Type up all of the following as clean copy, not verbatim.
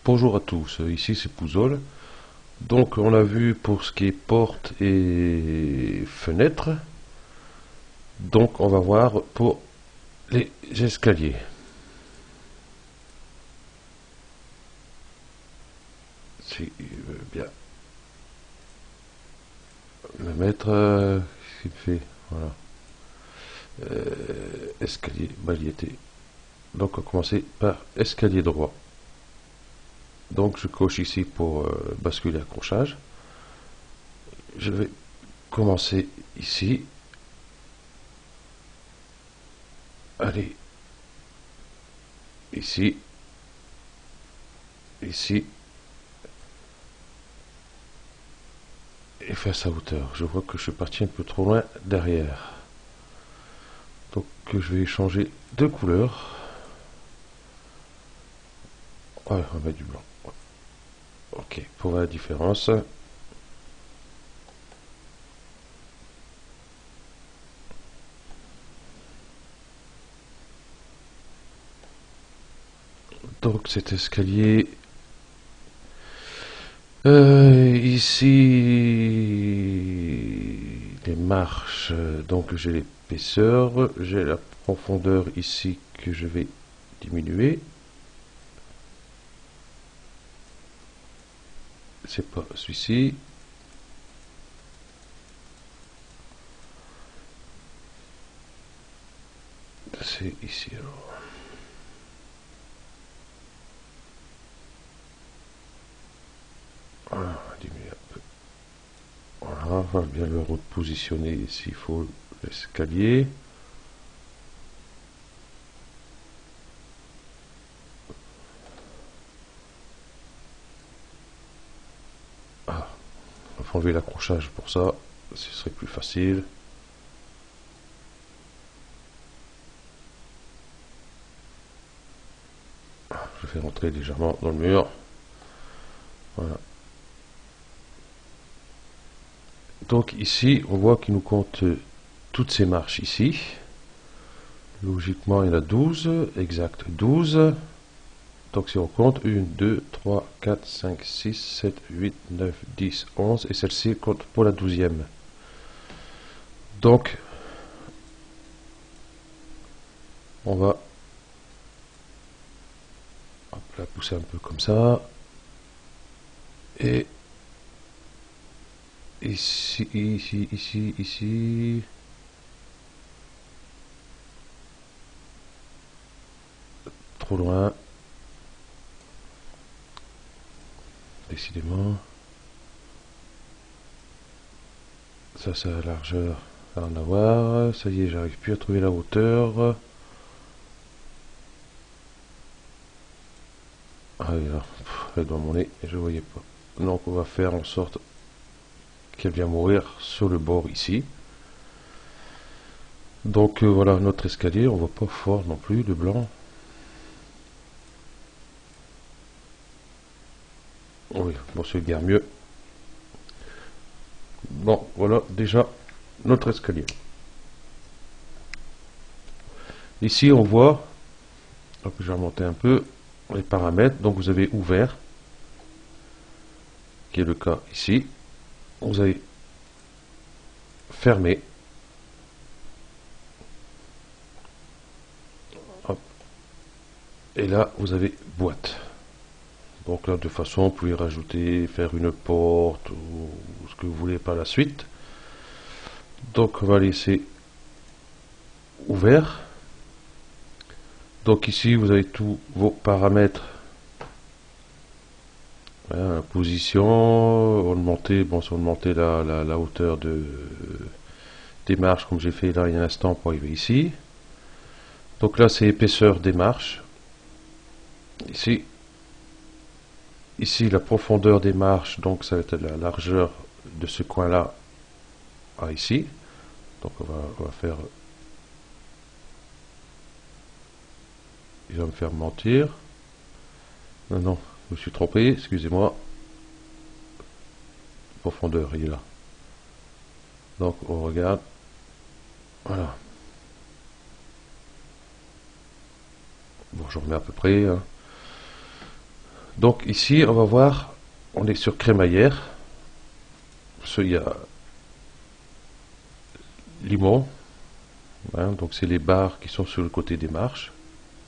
Bonjour à tous, ici c'est Pouzol. Donc on a vu pour ce qui est porte et fenêtre. Donc on va voir pour les escaliers. Si bien le mettre, qu'est-ce qu'il fait? Voilà. Escalier, balayetté. Donc on va commencer par escalier droit. Donc je coche ici pour basculer accrochage. Je vais commencer ici. Allez, ici, ici, et face à hauteur. Je vois que je suis parti un peu trop loin derrière. Donc je vais changer de couleur. Ouais, on va mettre du blanc. Ok, pour voir la différence. Donc cet escalier, ici les marches, donc j'ai l'épaisseur, j'ai la profondeur ici que je vais diminuer. C'est pas celui-ci. C'est ici alors. Voilà, on va diminuer un peu. Voilà, on va bien le repositionner s'il faut l'escalier. Ah, il faut enlever l'accrochage pour ça, ce serait plus facile. Je fais rentrer légèrement dans le mur. Voilà. Donc ici, on voit qu'il nous compte toutes ces marches ici. Logiquement, il y en a 12, exact 12. Donc si on compte 1, 2, 3, 4, 5, 6, 7, 8, 9, 10, 11, et celle-ci compte pour la 12e. Donc, on va la pousser un peu comme ça. Et ici, ici, ici, ici. Trop loin. Décidément. Ça, c'est la largeur à en avoir. Ça y est, j'arrive plus à trouver la hauteur. Ah oui, là, elle est dans mon nez et je voyais pas. Donc on va faire en sorte qu'elle vienne mourir sur le bord ici. Donc voilà notre escalier, on voit pas fort non plus le blanc. Oui, bon c'est bien mieux. Bon, voilà déjà notre escalier. Ici on voit, donc je vais remonter un peu les paramètres. Donc vous avez ouvert, qui est le cas ici. Vous avez fermé. Hop. Et là vous avez boîte. Donc là de façon vous pouvez rajouter, faire une porte ou ce que vous voulez par la suite. Donc on va laisser ouvert. Donc ici vous avez tous vos paramètres. Voilà, position, augmenter, bon c'est augmenter la hauteur des marches comme j'ai fait là il y a un instant pour arriver ici. Donc là c'est épaisseur des marches. Ici la profondeur des marches, donc ça va être la largeur de ce coin là à ici. Donc on va faire, il va me faire mentir. Non, non, je me suis trompé, excusez-moi. Profondeur, il est là. Donc on regarde. Voilà. Bon, je remets à peu près. Hein. Donc ici, on va voir, on est sur crémaillère. Il y a limon, hein, donc c'est les barres qui sont sur le côté des marches.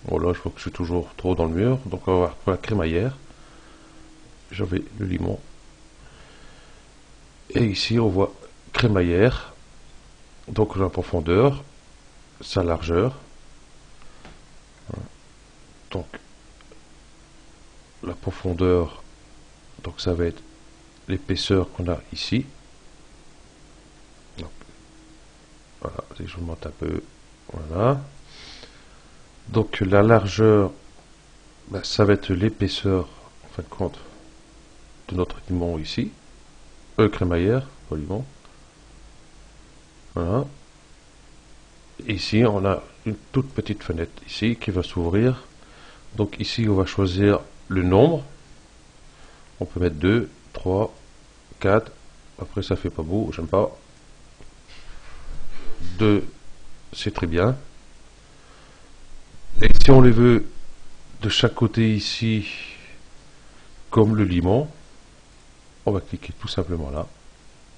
Bon là, je vois que je suis toujours trop dans le mur, donc on va voir pour la crémaillère. J'avais le limon. Et ici, on voit crémaillère, donc la profondeur, sa largeur. Donc la profondeur, donc ça va être l'épaisseur qu'on a ici. Donc, voilà, si je monte un peu, voilà. Donc la largeur, ben, ça va être l'épaisseur, en fin de compte, de notre limon ici. Crémaillère, pas limon. Voilà. Ici, on a une toute petite fenêtre ici qui va s'ouvrir. Donc ici, on va choisir le nombre. On peut mettre 2, 3, 4. Après, ça fait pas beau, j'aime pas. 2, c'est très bien. Et si on les veut de chaque côté ici, comme le limon, on va cliquer tout simplement là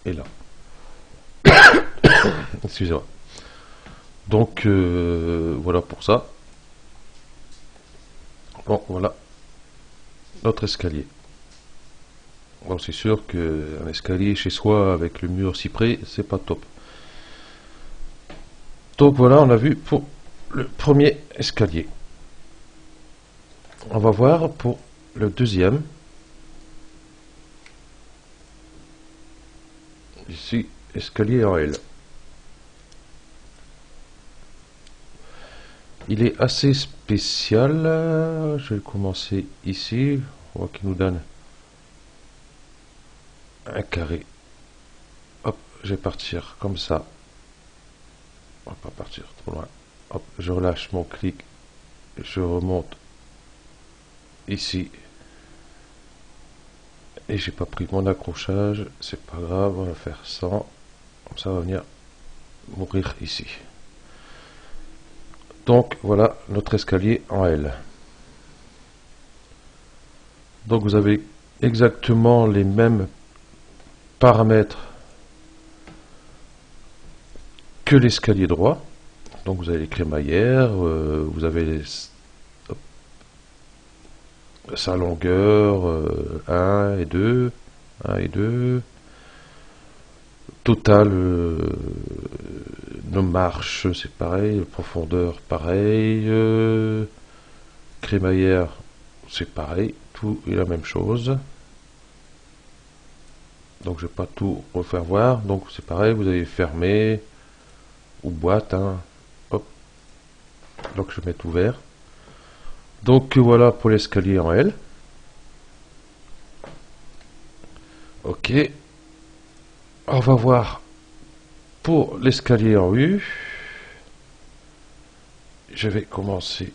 et là. Excusez-moi. Donc voilà pour ça. Bon, voilà notre escalier. Bon, c'est sûr qu'un escalier chez soi avec le mur cyprès, c'est pas top. Donc voilà, on a vu pour le premier escalier. On va voir pour le deuxième. Ici, escalier en L. Il est assez spécial. Je vais commencer ici. On voit qu'il nous donne un carré. Hop, je vais partir comme ça. On va pas partir trop loin. Hop, je relâche mon clic. Je remonte ici. Et j'ai pas pris mon accrochage. C'est pas grave, on va faire 100. Comme ça, on va venir mourir ici. Donc voilà notre escalier en L. Donc vous avez exactement les mêmes paramètres que l'escalier droit. Donc vous avez les crémaillères, vous avez sa longueur 1 et 2, 1 et 2. Total, nos marches c'est pareil, profondeur pareil, crémaillère c'est pareil, tout est la même chose. Donc je ne vais pas tout refaire voir, donc c'est pareil, vous avez fermé ou boîte, hein. Hop, donc je vais mettre ouvert. Donc voilà pour l'escalier en L. Ok, on va voir pour l'escalier en U. Je vais commencer.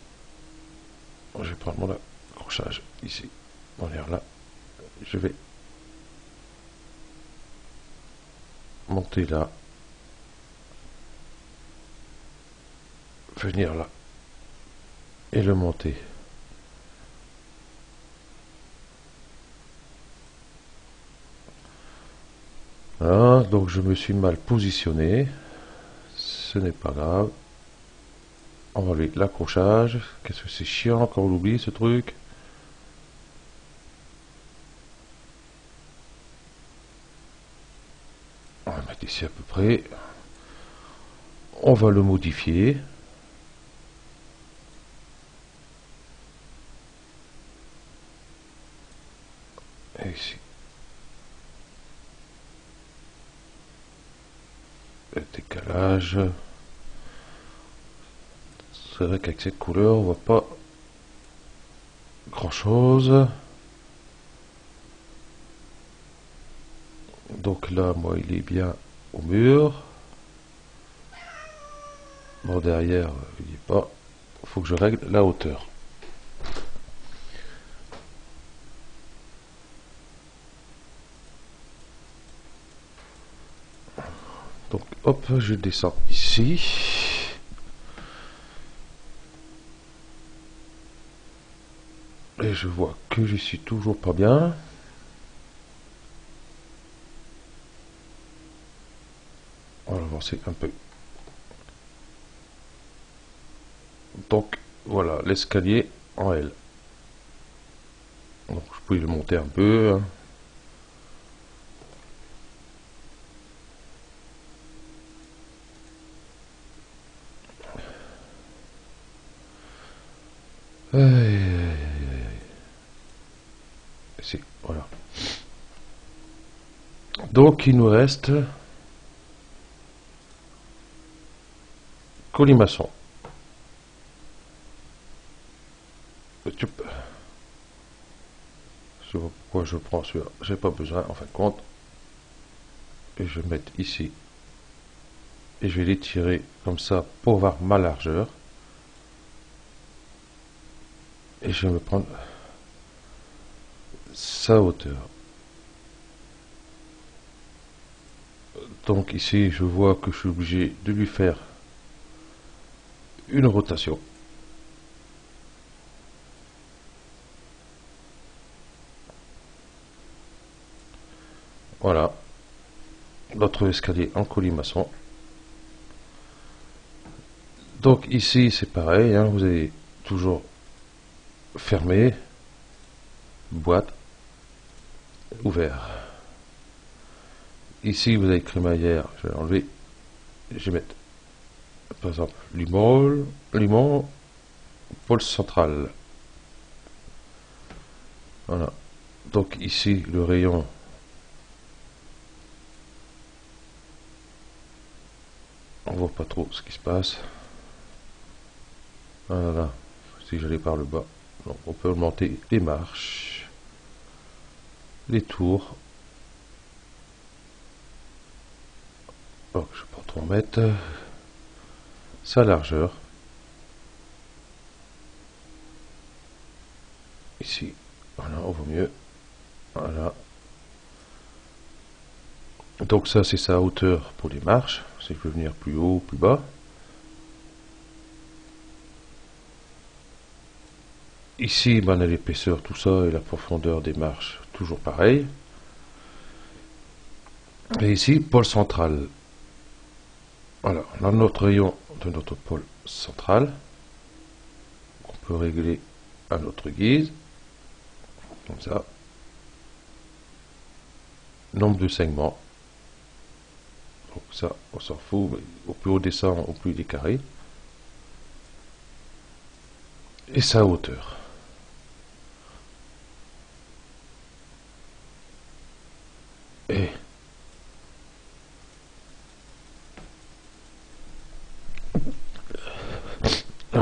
Je vais prendre mon accrochage ici. On est là. Je vais monter là. Venir là. Et le monter. Voilà, donc je me suis mal positionné. Ce n'est pas grave. On va enlever l'accrochage. Qu'est-ce que c'est chiant quand on l'oublie ce truc. On va mettre ici à peu près. On va le modifier. Et ici. Le décalage. C'est vrai qu'avec cette couleur, on voit pas grand chose. Donc là, moi, il est bien au mur. Bon, derrière, il n'y est pas. Il faut que je règle la hauteur. Donc, hop, je descends ici. Et Et je vois que je suis toujours pas bien. On va avancer un peu. Donc voilà, l'escalier en L. Donc je peux le monter un peu. Ici, voilà. Donc il nous reste colimaçon. Je sais pas pourquoi je prends celui-là. J'ai pas besoin en fin de compte. Et je vais mettre ici. Et je vais l'étirer comme ça pour voir ma largeur. Et je vais me prendre sa hauteur. Donc ici, je vois que je suis obligé de lui faire une rotation. Voilà. Notre escalier en colimaçon. Donc ici, c'est pareil. Hein, vous avez toujours fermé, boîte, ouvert. Ici, vous avez crémaillère. Je vais enlever. Je vais mettre, par exemple, limon, pôle central. Voilà. Donc ici, le rayon. On voit pas trop ce qui se passe. Voilà. Si j'allais par le bas. Donc on peut augmenter les marches, les tours. Donc je vais pas trop mettre sa largeur. Ici, voilà, on voit mieux. Voilà. Donc ça, c'est sa hauteur pour les marches. Si je veux venir plus haut, plus bas. Ici, ben, on a l'épaisseur, tout ça, et la profondeur des marches, toujours pareil. Et ici, pôle central. Voilà, on a notre rayon de notre pôle central. On peut régler à notre guise. Comme ça. Nombre de segments. Donc ça, on s'en fout. Mais au plus haut descend, au plus il est carré. Et sa hauteur. Et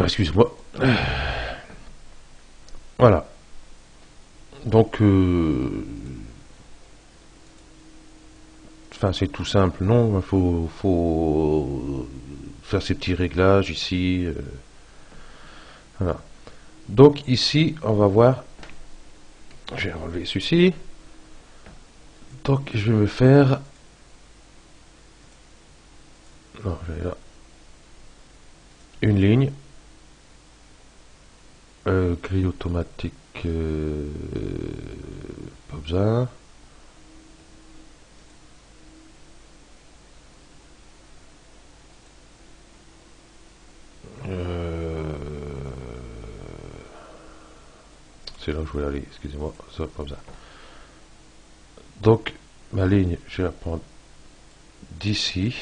excuse-moi. Voilà. Donc, enfin, c'est tout simple, non? Il faut faire ces petits réglages ici. Voilà. Donc ici, on va voir. Je vais enlever celui-ci. Donc, je vais me faire. Non, j'ai là une ligne. Grille automatique. Pas besoin. C'est là où je voulais aller, excusez-moi, ça pas besoin. Donc, ma ligne, je vais la prendre d'ici.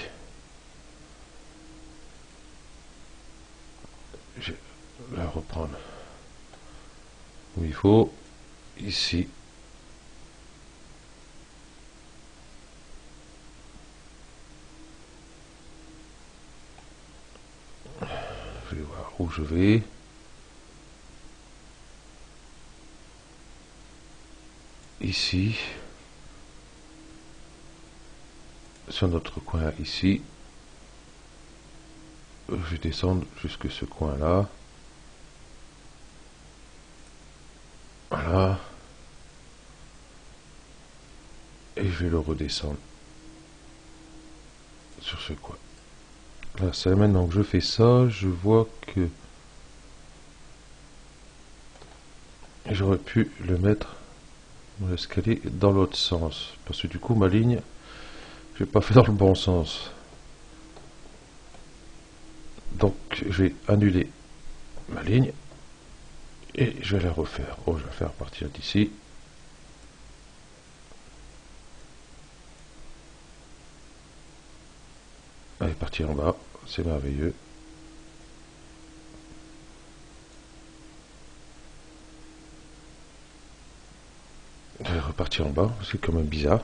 Je vais la reprendre où il faut, ici. Je vais voir où je vais. Ici. Sur notre coin ici. Je vais descendre jusque ce coin là. Voilà. Et je vais le redescendre sur ce coin. Là, c'est maintenant que je fais ça, je vois que J'aurais pu le mettre dans l'escalier dans l'autre sens, parce que du coup ma ligne, je n'ai pas fait dans le bon sens. Donc je vais annuler ma ligne et je vais la refaire. Oh, je vais faire partir d'ici. Elle est partie en bas, c'est merveilleux. Je vais repartir en bas, c'est quand même bizarre.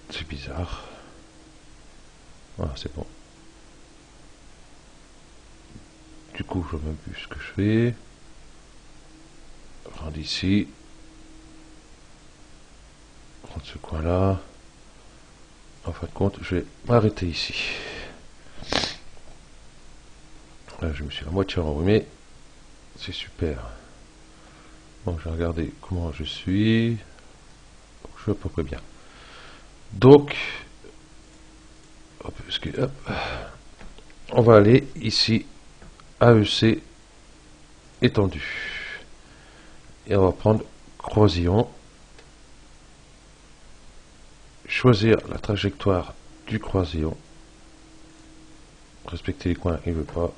C'est bizarre. Voilà, c'est bon. Du coup, je ne sais même plus ce que je fais. Prendre ici. Prendre ce coin-là. En fin de compte, je vais m'arrêter ici. Là, je me suis à moitié enrhumé. C'est super. Bon, je vais regarder comment je suis. Je suis à peu près bien. Donc, hop, on va aller ici, AEC étendu. Et on va prendre croisillon. Choisir la trajectoire du croisillon. Respecter les coins, il ne veut pas.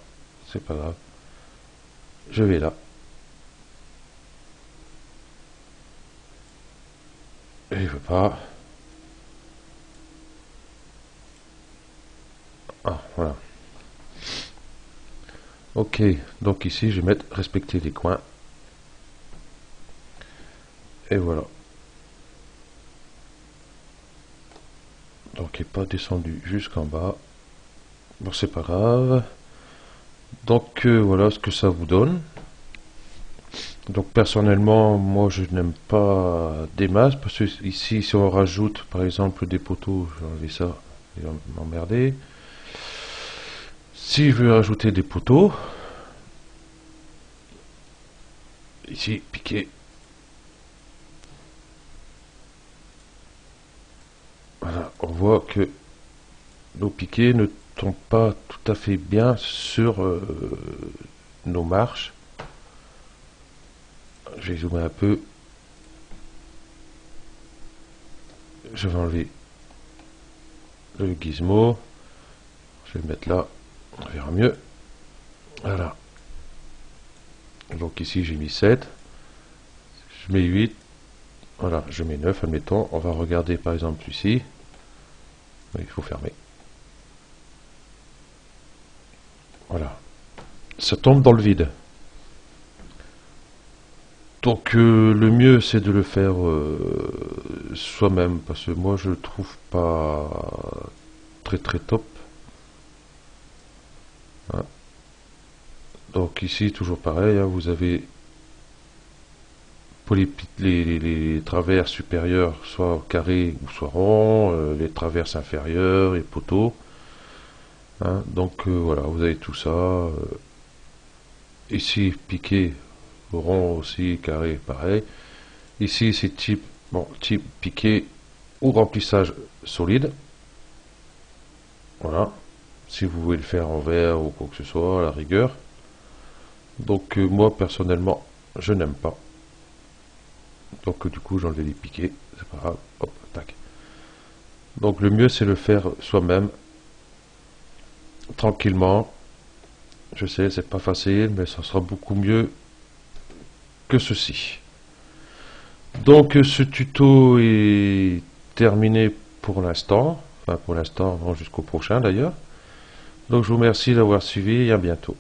C'est pas grave. Je vais là. Et il veut pas. Ah, voilà. Ok, donc ici je vais mettre respecter les coins. Et voilà. Donc il n'est pas descendu jusqu'en bas. Bon, c'est pas grave. Donc voilà ce que ça vous donne. Donc personnellement, moi je n'aime pas des masses parce que ici, si on rajoute par exemple des poteaux, je vais enlever ça, il va m'emmerder. Si je veux rajouter des poteaux, ici, piquer. Voilà, on voit que nos piquets ne tombent pas tout à fait bien sur nos marches. Je vais zoomer un peu. Je vais enlever le gizmo. Je vais le mettre là. On verra mieux. Voilà. Donc ici j'ai mis 7. Je mets 8. Voilà, je mets 9, admettons. On va regarder par exemple ici. Il faut fermer. Voilà. Ça tombe dans le vide. Donc le mieux c'est de le faire soi-même parce que moi je le trouve pas très top. Hein. Donc ici toujours pareil, hein, vous avez pour les travers supérieurs soit carrés ou soit ronds, les traverses inférieures, les poteaux. Hein. Donc voilà, vous avez tout ça. Ici piqué, rond aussi, carré pareil. Ici c'est type piqué ou remplissage solide. Voilà. Si vous voulez le faire en verre ou quoi que ce soit, à la rigueur. Donc moi personnellement, je n'aime pas. Donc du coup j'enlève les piquets, c'est pas grave. Hop, tac. Donc le mieux c'est le faire soi-même, tranquillement. Je sais, c'est pas facile, mais ça sera beaucoup mieux que ceci. Donc ce tuto est terminé pour l'instant. Enfin pour l'instant, jusqu'au prochain d'ailleurs. Donc je vous remercie d'avoir suivi et à bientôt.